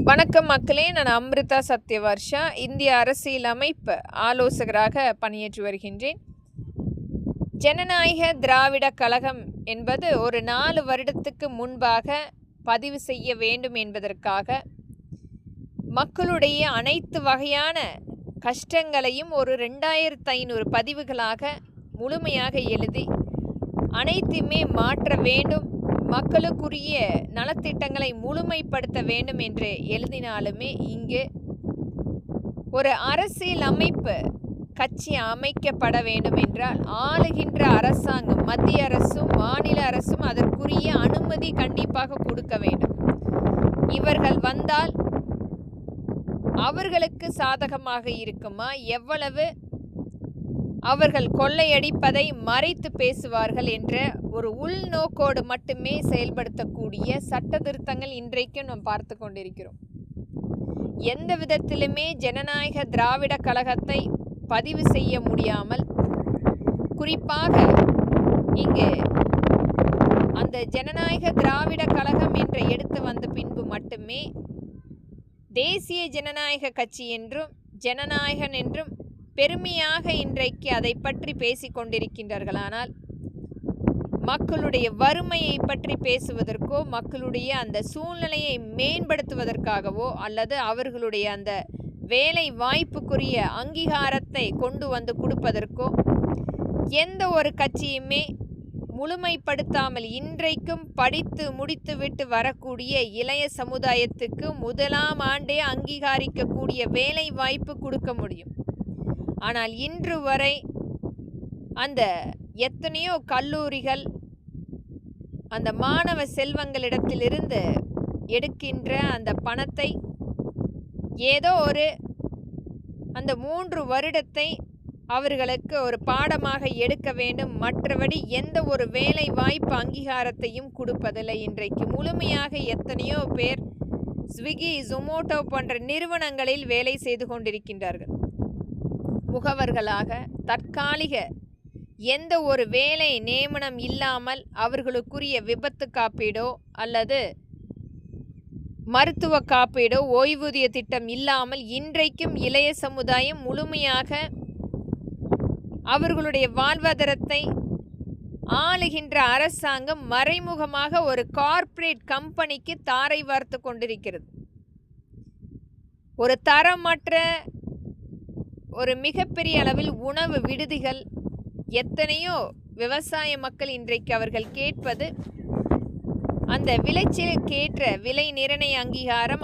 வணக்கம் மக்களே, நான் அம்ரிதா சத்யவர்ஷா இந்திய அரசியல் அமைப்பு ஆலோசகராக பணியாற்றி வருகின்றேன். ஜனநாயக திராவிட கழகம் என்பது ஒரு 4 வருடத்துக்கு முன்பாக பதிவு செய்ய வேண்டும் என்பதற்காக மக்களுடைய அனைத்து வகையான கஷ்டங்களையும் ஒரு 2500 பதிவுகளாக முழுமையாக எழுதி அனைத்துமே மாற்ற வேண்டும், மக்களுக்குரிய நலத்திட்டங்களை முழுமைப்படுத்த வேண்டும் என்று எழுதினாலுமே இங்கு ஒரு அரசியல் அமைப்பு கட்சி அமைக்கப்பட வேண்டும் என்றால் ஆளுகின்ற அரசாங்கம், மத்திய அரசும் மாநில அரசும் அதற்குரிய அனுமதி கண்டிப்பாக கொடுக்க வேண்டும். இவர்கள் வந்தால் அவர்களுக்கு சாதகமாக இருக்குமா, எவ்வளவு அவர்கள் கொள்ளையடிப்பதை மறைத்து பேசுவார்கள் என்ற ஒரு உள்நோக்கோடு மட்டுமே செயல்படுத்தக்கூடிய சட்ட திருத்தங்கள் இன்றைக்கும் நாம் பார்த்து கொண்டிருக்கிறோம். எந்த விதத்திலுமே ஜனநாயக திராவிட கழகத்தை பதிவு செய்ய முடியாமல், குறிப்பாக இங்கு அந்த ஜனநாயக திராவிட கழகம் என்று எடுத்து வந்த பின்பு மட்டுமே தேசிய ஜனநாயக கட்சி என்றும் ஜனநாயகன் என்றும் பெருமையாக இன்றைக்கு அதை பற்றி பேசிக் கொண்டிருக்கின்றார்கள். ஆனால் மக்களுடைய வறுமையை பற்றி பேசுவதற்கோ, மக்களுடைய அந்த சூழ்நிலையை மேம்படுத்துவதற்காகவோ, அல்லது அவர்களுடைய அந்த வேலை வாய்ப்புக்குரிய அங்கீகாரத்தை கொண்டு வந்து கொடுப்பதற்கோ எந்த ஒரு கட்சியுமே முழுமைப்படுத்தாமல் இன்றைக்கும் படித்து முடித்துவிட்டு வரக்கூடிய இளைய சமுதாயத்துக்கு முதலாம் ஆண்டே அங்கீகரிக்கக்கூடிய வேலை வாய்ப்பு கொடுக்க முடியும். ஆனால் இன்று வரை அந்த எத்தனையோ கல்லூரிகள் அந்த மாணவ செல்வங்களிடத்திலிருந்து எடுக்கின்ற அந்த பணத்தை ஏதோ ஒரு அந்த 3 வருடத்தை அவர்களுக்கு ஒரு பாடமாக எடுக்க வேண்டும், மற்றபடி எந்த ஒரு வேலை வாய்ப்பு அங்கீகாரத்தையும் கொடுப்பதில்லை. இன்றைக்கு முழுமையாக எத்தனையோ பேர் ஸ்விக்கி, ஜொமோட்டோ போன்ற நிறுவனங்களில் வேலை செய்து கொண்டிருக்கின்றார்கள். முகவர்களாக தற்காலிக எந்த ஒரு வேலை நியமனம் இல்லாமல் அவர்களுக்குரிய விபத்து காப்பீடோ அல்லது மருத்துவ காப்பீடோ ஓய்வூதிய திட்டம் இல்லாமல் இன்றைக்கும் இளைய சமுதாயம் முழுமையாக அவர்களுடைய வாழ்வாதாரத்தை ஆளுகின்ற அரசாங்கம் மறைமுகமாக ஒரு கார்ப்பரேட் கம்பெனிக்கு தாரை வார்த்து கொண்டிருக்கிறது. ஒரு தரமற்ற ஒரு மிகப்பெரிய அளவில் உணவு விடுதிகள், எத்தனையோ விவசாய மக்கள் இன்றைக்கு அவர்கள் கேட்பது அந்த விளைச்சலுக்கேற்ற விலை நிர்ணய அங்கீகாரம்,